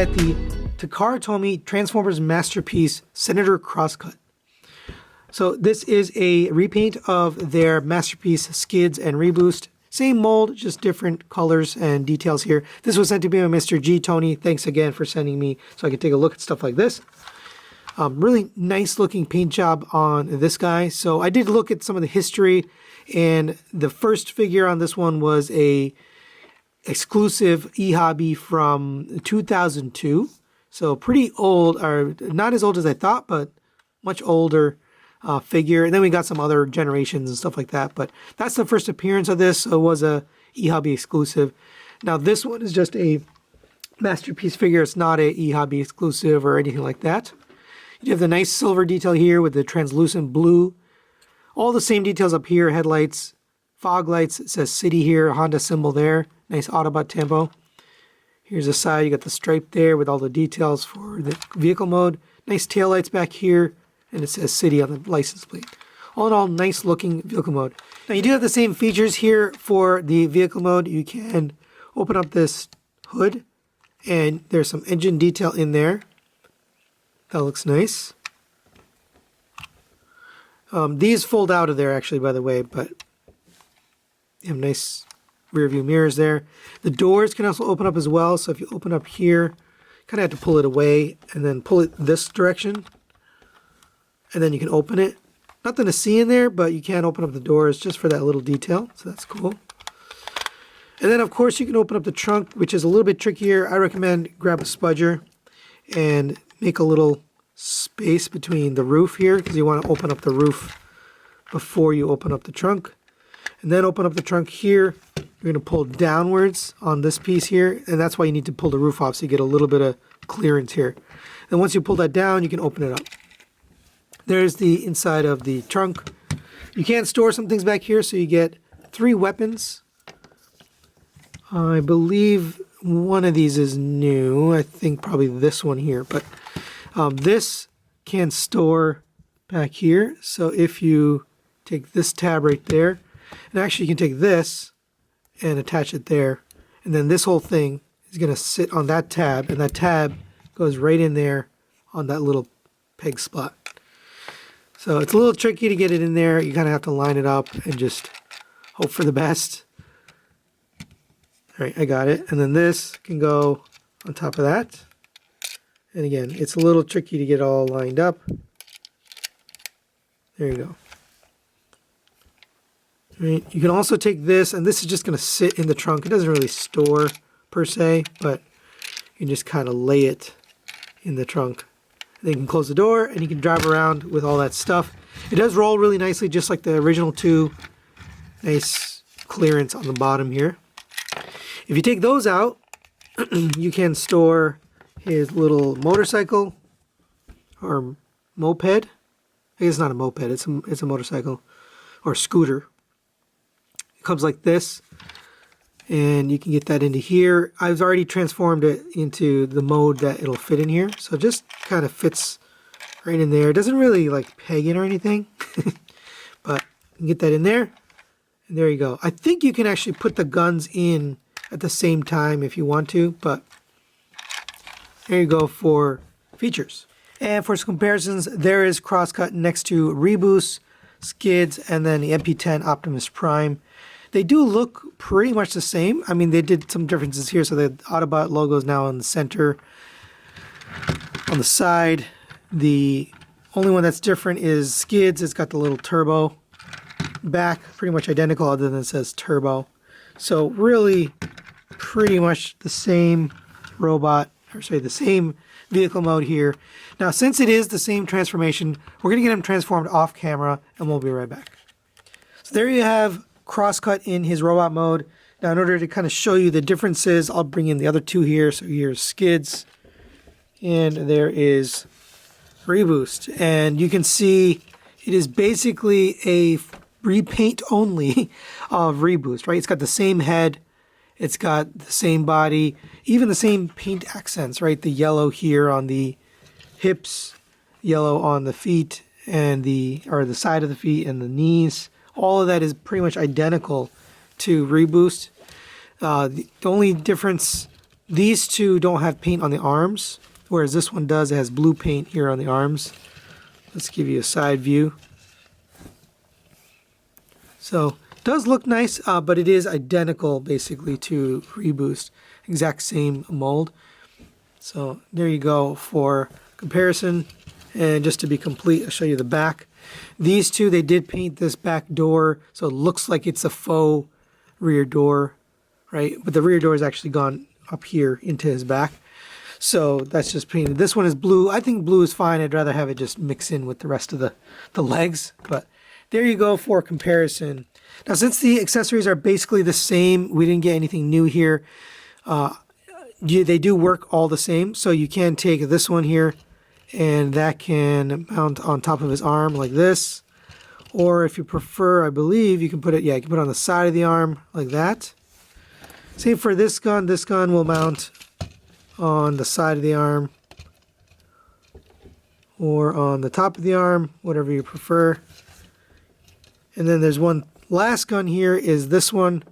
at the Takara Tomy Transformers Masterpiece Senator Crosscut. So this is a repaint of their Masterpiece Skids and Reboost. Same mold, just different colors and details here. This was sent to me by Mr. G. Tony. Thanks again for sending me so I could take a look at stuff like this. Really nice looking paint job on this guy. So I did look at some of the history, and the first figure on this one was a exclusive eHobby from 2002. So pretty old, or not as old as I thought, but much older figure. And then we got some other generations and stuff like that. But that's the first appearance of this. So it was a eHobby exclusive. Now this one is just a Masterpiece figure. It's not a eHobby exclusive or anything like that. You have the nice silver detail here with the translucent blue. All the same details up here. Headlights, fog lights. It says City here, Honda symbol there. Nice Autobot tempo. Here's the side. You got the stripe there with all the details for the vehicle mode. Nice taillights back here. And it says City on the license plate. All in all, nice looking vehicle mode. Now you do have the same features here for the vehicle mode. You can open up this hood, and there's some engine detail in there. That looks nice. These fold out of there actually, by the way, but you have nice rear view mirrors there. The doors can also open up as well. So if you open up here, kind of have to pull it away and then pull it this direction. And then you can open it. Nothing to see in there, but you can open up the doors just for that little detail. So that's cool. And then, of course, you can open up the trunk, which is a little bit trickier. I recommend grab a spudger and make a little space between the roof here, because you want to open up the roof before you open up the trunk. And then open up the trunk here. You're going to pull downwards on this piece here, and that's why you need to pull the roof off so you get a little bit of clearance here. And once you pull that down, you can open it up. There's the inside of the trunk. You can store some things back here, so you get 3 weapons. I believe one of these is new. I think probably this one here. But this can store back here. So if you take this tab right there, and actually you can take this and attach it there. And then this whole thing is going to sit on that tab, and that tab goes right in there on that little peg spot. So it's a little tricky to get it in there. You kind of have to line it up and just hope for the best. All right, I got it. And then this can go on top of that. And again, it's a little tricky to get all lined up. There you go. All right, you can also take this, and this is just going to sit in the trunk. It doesn't really store per se, but you can just kind of lay it in the trunk. Then you can close the door, and you can drive around with all that stuff. It does roll really nicely, just like the original 2. Nice clearance on the bottom here. If you take those out, you can store his little motorcycle or moped. I guess it's not a moped, it's a motorcycle or scooter. It comes like this, and you can get that into here. I've already transformed it into the mode that it'll fit in here, so it just kind of fits right in there. It doesn't really like peg in or anything, but you can get that in there, and there you go. I think you can actually put the guns in at the same time if you want to, but there you go for features. And for some comparisons, there is Crosscut next to Reboost, Skids, and then the MP-10 Optimus Prime. They do look pretty much the same. I mean, they did some differences here. So the Autobot logo is now in the center. On the side, the only one that's different is Skids. It's got the little turbo back, pretty much identical other than it says turbo. So really pretty much the same robot, or sorry, the same vehicle mode here. Now, since it is the same transformation, we're going to get him transformed off camera, and we'll be right back. So there you have Crosscut in his robot mode. Now, in order to kind of show you the differences, I'll bring in the other 2 here. So here's Skids, and there is Reboost. And you can see it is basically a repaint only of Reboost, right? It's got the same head, it's got the same body, even the same paint accents, right? The yellow here on the hips, yellow on the feet, and the side of the feet and the knees. All of that is pretty much identical to Reboost. The only difference These two don't have paint on the arms, whereas this one does. It has blue paint here on the arms. Let's give you a side view. So it does look nice, but it is identical basically to Reboost. Exact same mold. So there you go for comparison. And just to be complete, I'll show you the back. These two, they did paint this back door, so it looks like it's a faux rear door, right? But the rear door is actually gone up here into his back. So that's just painted. This one is blue. I think blue is fine. I'd rather have it just mix in with the rest of the legs. But there you go for comparison. Now, since the accessories are basically the same, we didn't get anything new here. They do work all the same. So you can take this one here, and that can mount on top of his arm like this. Or if you prefer, I believe, you can put it, you can put it on the side of the arm like that. Same for this gun. This gun will mount on the side of the arm or on the top of the arm, whatever you prefer. And then there's one last gun here is this one.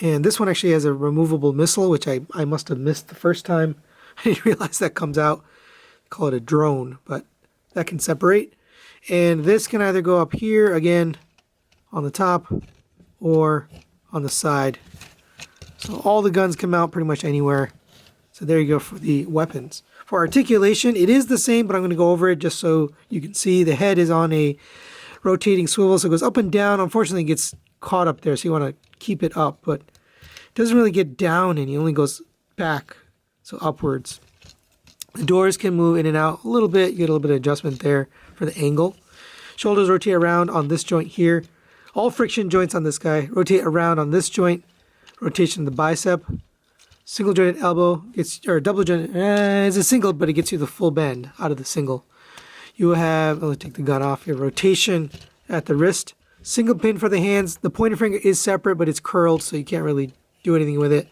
And this one actually has a removable missile, which I must have missed the first time. I didn't realize that comes out. Call it a drone, but that can separate. And this can either go up here again on the top or on the side. So all the guns come out pretty much anywhere. So there you go for the weapons. For articulation, it is the same, but I'm going to go over it just so you can see. The head is on a rotating swivel, so it goes up and down. Unfortunately, it gets caught up there, so you want to keep it up, but it doesn't really get down, and it only goes back, so upwards. The doors can move in and out a little bit. You get a little bit of adjustment there for the angle. Shoulders rotate around on this joint here. All friction joints on this guy rotate around on this joint. Rotation of the bicep. Single jointed elbow gets, or double jointed, it's a single, but it gets you the full bend out of the single. You have, let me take the gun off here, rotation at the wrist. Single pin for the hands. The pointer finger is separate, but it's curled, so you can't really do anything with it.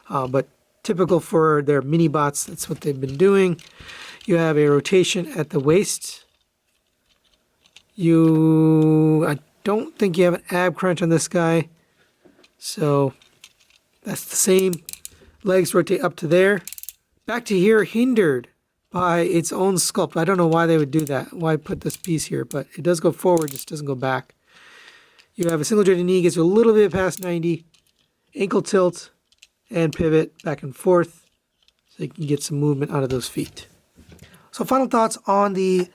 But typical for their mini bots, that's what they've been doing. You have a rotation at the waist. I don't think you have an ab crunch on this guy. So that's the same. Legs rotate up to there. Back to here, hindered by its own sculpt. I don't know why they would do that. Why put this piece here, but it does go forward, just doesn't go back. You have a single jointed knee, gets you a little bit past 90. Ankle tilt and pivot back and forth so you can get some movement out of those feet. So final thoughts on the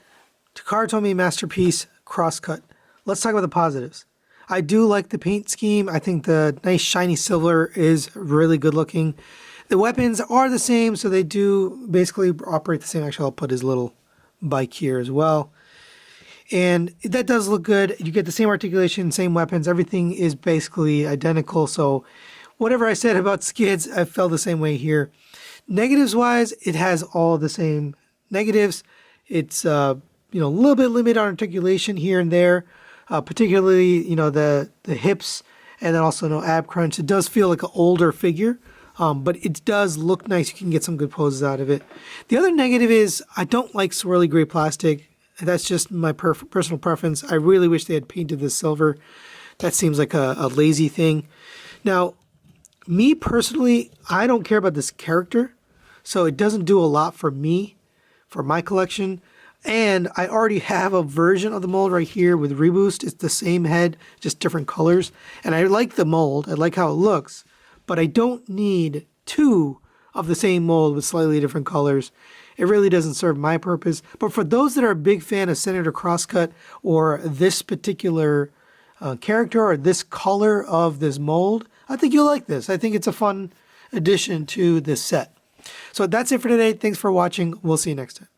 Takara Tomy Masterpiece Crosscut. Let's talk about the positives. I do like the paint scheme. I think the nice shiny silver is really good looking. The weapons are the same, so they do basically operate the same. Actually, I'll put his little bike here as well. And that does look good. You get the same articulation, same weapons. Everything is basically identical. So whatever I said about skids, I felt the same way here. Negatives-wise, it has all the same negatives. It's a little bit limited on articulation here and there. Particularly, the hips, and then also no ab crunch. It does feel like an older figure, but it does look nice. You can get some good poses out of it. The other negative is I don't like swirly gray plastic. That's just my personal preference. I really wish they had painted this silver. That seems like a lazy thing. Now, me personally, I don't care about this character, so it doesn't do a lot for me, for my collection. And I already have a version of the mold right here with Reboost. It's the same head, just different colors. And I like the mold. I like how it looks. But I don't need two of the same mold with slightly different colors. It really doesn't serve my purpose. But for those that are a big fan of Senator Crosscut or this particular character or this color of this mold, I think you'll like this. I think it's a fun addition to this set. So that's it for today. Thanks for watching. We'll see you next time.